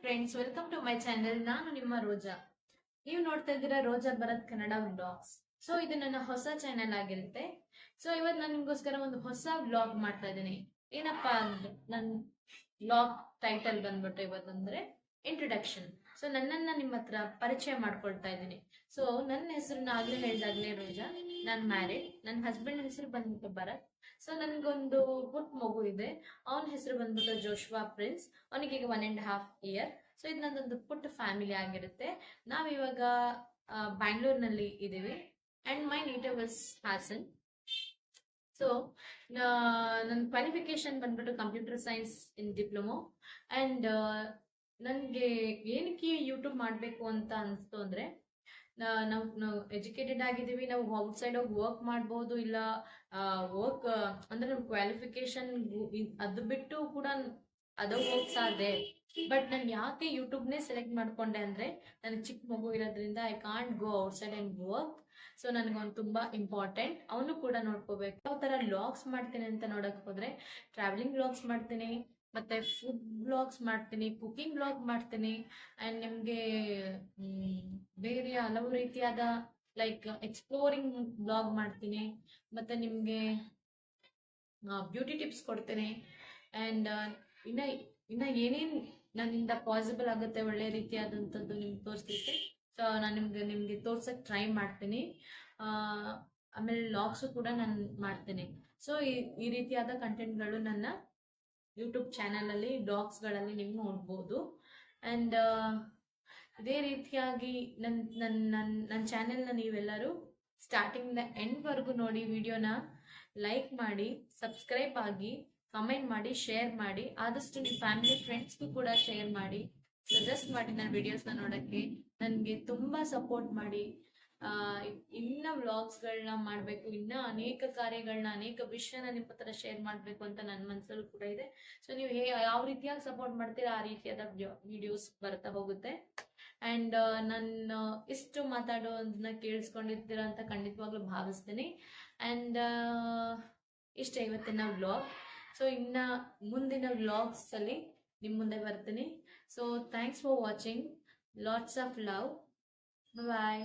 Friends, welcome to my channel. ನಾನು ನಿಮ್ಮ ರೋಜಾ. ನೀವು ನೋಡ್ತಾ ಇದ್ದೀರಾ ರೋಜಾ ಭರತ್ ಕನ್ನಡ ವ್ಲಾಗ್ಸ್. ಸೊ ಇದು ನನ್ನ ಹೊಸ ಚಾನೆಲ್ ಆಗಿರುತ್ತೆ. ಸೊ ಇವತ್ತು ನಾನು ನಿಮಗೋಸ್ಕರ ಒಂದು ಹೊಸ ವ್ಲಾಗ್ ಮಾಡ್ತಾ ಇದ್ದೀನಿ. ಏನಪ್ಪಾ ಅಂದ್ರೆ ನನ್ನ ವ್ಲಾಗ್ ಟೈಟಲ್ ಬಂದ್ಬಿಟ್ಟು ಇವತ್ತಂದ್ರೆ ಇಂಟ್ರೊಡಕ್ಷನ್. ಸೊ ನನ್ನನ್ನ ನಿಮ್ಮ ಹತ್ರ ಪರಿಚಯ ಮಾಡ್ಕೊಳ್ತಾ ಇದ್ದೀನಿ. ಸೊ ನನ್ನ ಹೆಸರನ್ನ ಆಗ್ಲೇ ಹೇಳ್ದಾಗ್ಲೇ ರೋಜಾ. ನಾನು ಮ್ಯಾರಿಡ್. ನನ್ನ ಹಸ್ಬೆಂಡ್ ಹೆಸರು ಬಂದ್ಬಿಟ್ಟು ಭರತ್. ಸೊ ನನ್ಗೊಂದು ಪುಟ್ಟ ಮಗು ಇದೆ. ಅವನ ಹೆಸರು ಬಂದ್ಬಿಟ್ಟು ಜೋಶ್ವಾ ಪ್ರಿನ್ಸ್. ಅವನಿಗೆ ಈಗ 1.5 ಇಯರ್. ಸೊ ಇದು ನಂದೊಂದು ಪುಟ್ಟ ಫ್ಯಾಮಿಲಿ ಆಗಿರುತ್ತೆ. ನಾವಿವಾಗ ಬ್ಯಾಂಗ್ಳೂರ್ನಲ್ಲಿ ಇದ್ದೀವಿ. And my native is Hassan. So ನನ್ನ ಕ್ವಾಲಿಫಿಕೇಶನ್ ಬಂದ್ಬಿಟ್ಟು computer science in diploma. And ನನಗೆ ಏನಕ್ಕೆ ಯೂಟ್ಯೂಬ್ ಮಾಡಬೇಕು ಅಂತ ಅನಿಸ್ತು ಅಂದರೆ, ನಾವು ಎಜುಕೇಟೆಡ್ ಆಗಿದ್ದೀವಿ. ನಾವು ಔಟ್ಸೈಡ್ ಹೋಗಿ ವರ್ಕ್ ಮಾಡ್ಬೋದು, ಇಲ್ಲ ವರ್ಕ್ ಅಂದ್ರೆ ನಮ್ಮ ಕ್ವಾಲಿಫಿಕೇಶನ್ ಅದು ಬಿಟ್ಟು ಕೂಡ ಅದು ವರ್ಕ್ಸ್ ಆದೆ. ಬಟ್ ನಾನು ಯಾಕೆ ಯೂಟ್ಯೂಬ್ನೇ ಸೆಲೆಕ್ಟ್ ಮಾಡ್ಕೊಂಡೆ ಅಂದ್ರೆ, ನನಗೆ ಚಿಕ್ಕ ಮಗು ಇರೋದ್ರಿಂದ I can't go outside and work. So ನನಗೊಂದು ತುಂಬಾ ಇಂಪಾರ್ಟೆಂಟ್, ಅವನು ಕೂಡ ನೋಡ್ಕೋಬೇಕು. ಯಾವ ತರ ವ್ಲಾಗ್ಸ್ ಮಾಡ್ತೀನಿ ಅಂತ ನೋಡಕ್ ಹೋದ್ರೆ, ಟ್ರಾವೆಲಿಂಗ್ ವ್ಲಾಗ್ಸ್ ಮಾಡ್ತೀನಿ, ಮತ್ತೆ ಫುಡ್ ಬ್ಲಾಗ್ಸ್ ಮಾಡ್ತೀನಿ, ಕುಕಿಂಗ್ ಬ್ಲಾಗ್ ಮಾಡ್ತೀನಿ, ಅಂಡ್ ನಿಮ್ಗೆ ಬೇರೆ ಹಲವು ರೀತಿಯಾದ ಲೈಕ್ ಎಕ್ಸ್ಪ್ಲೋರಿಂಗ್ ಬ್ಲಾಗ್ ಮಾಡ್ತೀನಿ, ಮತ್ತೆ ನಿಮ್ಗೆ ಬ್ಯೂಟಿ ಟಿಪ್ಸ್ ಕೊಡ್ತೀನಿ. ಅಂಡ್ ಇನ್ನ ಇನ್ನ ಏನೇನ್ ನನ್ನಿಂದ ಪಾಸಿಬಲ್ ಆಗುತ್ತೆ ಒಳ್ಳೆ ರೀತಿಯಾದಂಥದ್ದು ನಿಮ್ಗೆ ತೋರಿಸ್ಲಿಕ್ಕೆ. ಸೊ ನಾನು ನಿಮ್ಗೆ ತೋರ್ಸಕ್ ಟ್ರೈ ಮಾಡ್ತೀನಿ. ಆಮೇಲೆ ವ್ಲಾಗ್ಸು ಕೂಡ ನಾನು ಮಾಡ್ತೀನಿ. ಸೊ ಈ ರೀತಿಯಾದ ಕಂಟೆಂಟ್ಗಳು ನನ್ನ ಯೂಟ್ಯೂಬ್ ಚಾನಲ್ ಅಲ್ಲಿ ಬ್ಲಾಗ್ಸ್ಗಳಲ್ಲಿ ನೀವು ನೋಡ್ಬೋದು. ಅಂಡ್ ಇದೇ ರೀತಿಯಾಗಿ ನನ್ನ ಚಾನೆಲ್ನ ನೀವೆಲ್ಲರೂ ಸ್ಟಾರ್ಟಿಂಗ್ ಎಂಡ್ ವರ್ಗು ನೋಡಿ, ವಿಡಿಯೋನ ಲೈಕ್ ಮಾಡಿ, ಸಬ್ಸ್ಕ್ರೈಬ್ ಆಗಿ, ಕಮೆಂಟ್ ಮಾಡಿ, ಶೇರ್ ಮಾಡಿ, ಆದಷ್ಟು ನಿಮ್ಮ ಫ್ಯಾಮಿಲಿ ಫ್ರೆಂಡ್ಸ್ಗೂ ಕೂಡ ಶೇರ್ ಮಾಡಿ, ಸಜೆಸ್ಟ್ ಮಾಡಿ ನನ್ನ ವಿಡಿಯೋಸ್ನ ನೋಡೋಕ್ಕೆ. ನನಗೆ ತುಂಬ ಸಪೋರ್ಟ್ ಮಾಡಿ. ಇನ್ನ ವ್ಲಾಗ್ಸ್ಗಳನ್ನ ಮಾಡಬೇಕು, ಇನ್ನ ಅನೇಕ ಕಾರ್ಯಗಳನ್ನ, ಅನೇಕ ವಿಷಯನ ನಿಮ್ಮ ಹತ್ರ ಶೇರ್ ಮಾಡಬೇಕು ಅಂತ ನನ್ನ ಮನಸ್ಸಲ್ಲೂ ಕೂಡ ಇದೆ. ಸೊ ನೀವು ಯಾವ ರೀತಿಯಾಗಿ ಸಪೋರ್ಟ್ ಮಾಡ್ತೀರಾ ಆ ರೀತಿಯಾದ ವಿಡಿಯೋಸ್ ಬರ್ತಾ ಹೋಗುತ್ತೆ. ಅಂಡ್ ನಾನು ಇಷ್ಟು ಮಾತಾಡೋದನ್ನ ಕೇಳಿಸ್ಕೊಂಡಿರ್ತೀರಾ ಅಂತ ಖಂಡಿತವಾಗ್ಲೂ ಭಾವಿಸ್ತೀನಿ. ಅಂಡ್ ಇಷ್ಟೇ ಇವತ್ತಿನ ವ್ಲಾಗ್. ಸೊ ಇನ್ನ ಮುಂದಿನ ವ್ಲಾಗ್ಸ್ ಅಲ್ಲಿ ನಿಮ್ಮ ಮುಂದೆ ಬರ್ತೀನಿ. So thanks for watching. Lots of love. Bye.